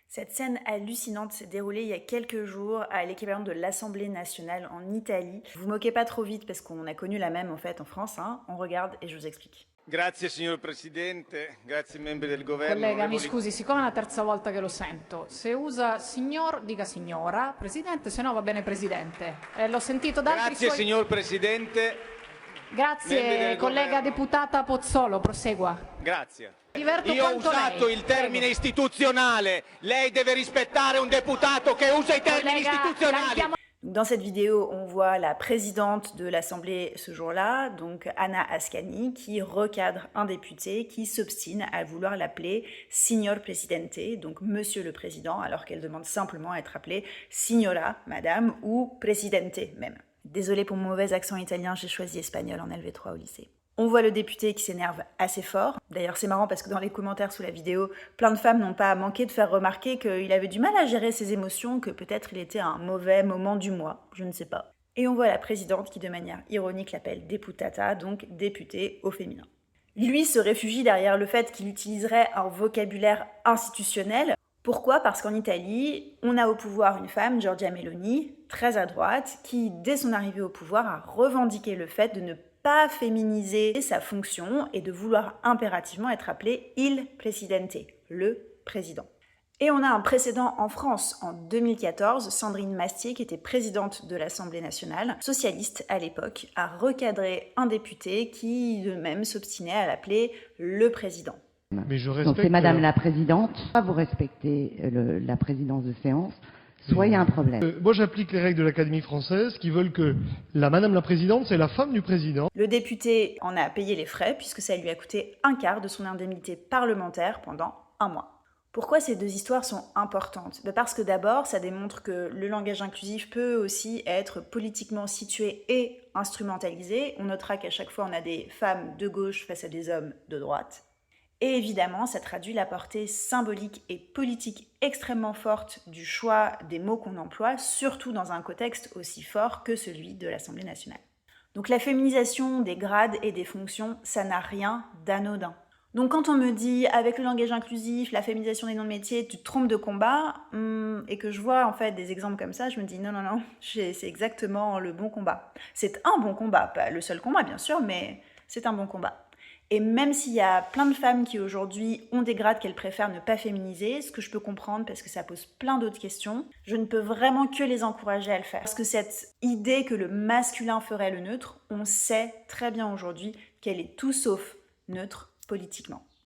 Cette scène hallucinante s'est déroulée il y a quelques jours à l'équivalent de l'Assemblée nationale en Italie. Vous moquez pas trop vite parce qu'on a connu la même en fait en France, hein. On regarde et je vous explique. Grazie signor Presidente, grazie membri del governo. Collega, mi scusi, siccome è la terza volta che lo sento, se usa signor, dica signora, Presidente, se no va bene Presidente. L'ho sentito da altri Grazie suoi... signor Presidente. Grazie, collega governo. deputata Pozzolo, prosegua. Grazie. Diverto Io ho quanto usato lei. il termine Prego. istituzionale, lei deve rispettare un deputato che usa i termini Collega, istituzionali. la chiamo- Dans cette vidéo, on voit la présidente de l'Assemblée ce jour-là, donc Anna Ascani, qui recadre un député qui s'obstine à vouloir l'appeler Signor Presidente, donc Monsieur le Président, alors qu'elle demande simplement à être appelée Signora, Madame, ou Presidente même. Désolée pour mon mauvais accent italien, j'ai choisi espagnol en LV3 au lycée. On voit le député qui s'énerve assez fort. D'ailleurs, c'est marrant parce que dans les commentaires sous la vidéo, plein de femmes n'ont pas manqué de faire remarquer qu'il avait du mal à gérer ses émotions, que peut-être il était à un mauvais moment du mois, je ne sais pas. Et on voit la présidente qui, de manière ironique, l'appelle deputata, donc députée au féminin. Lui se réfugie derrière le fait qu'il utiliserait un vocabulaire institutionnel. Pourquoi ? Parce qu'en Italie, on a au pouvoir une femme, Giorgia Meloni, très à droite, qui, dès son arrivée au pouvoir, a revendiqué le fait de ne pas féminiser sa fonction et de vouloir impérativement être appelé il presidente, le président. Et on a un précédent en France. En 2014, Sandrine Mastier, qui était présidente de l'Assemblée nationale, socialiste à l'époque, a recadré un député qui, de même, s'obstinait à l'appeler le président. Mais je respecte... Donc c'est Madame la Présidente, soit vous respectez la présidence de séance, soit il y a un problème. Moi j'applique les règles de l'Académie française qui veulent que Madame la Présidente, c'est la femme du Président. Le député en a payé les frais puisque ça lui a coûté un quart de son indemnité parlementaire pendant un mois. Pourquoi ces deux histoires sont importantes ? Parce que d'abord, ça démontre que le langage inclusif peut aussi être politiquement situé et instrumentalisé. On notera qu'à chaque fois, on a des femmes de gauche face à des hommes de droite. Et évidemment, ça traduit la portée symbolique et politique extrêmement forte du choix des mots qu'on emploie, surtout dans un contexte aussi fort que celui de l'Assemblée nationale. Donc la féminisation des grades et des fonctions, ça n'a rien d'anodin. Donc quand on me dit, avec le langage inclusif, la féminisation des noms de métiers, tu te trompes de combat, et que je vois en fait des exemples comme ça, je me dis non, c'est exactement le bon combat. C'est un bon combat, pas le seul combat bien sûr, mais c'est un bon combat. Et même s'il y a plein de femmes qui aujourd'hui ont des grades qu'elles préfèrent ne pas féminiser, ce que je peux comprendre parce que ça pose plein d'autres questions, je ne peux vraiment que les encourager à le faire. Parce que cette idée que le masculin ferait le neutre, on sait très bien aujourd'hui qu'elle est tout sauf neutre politiquement.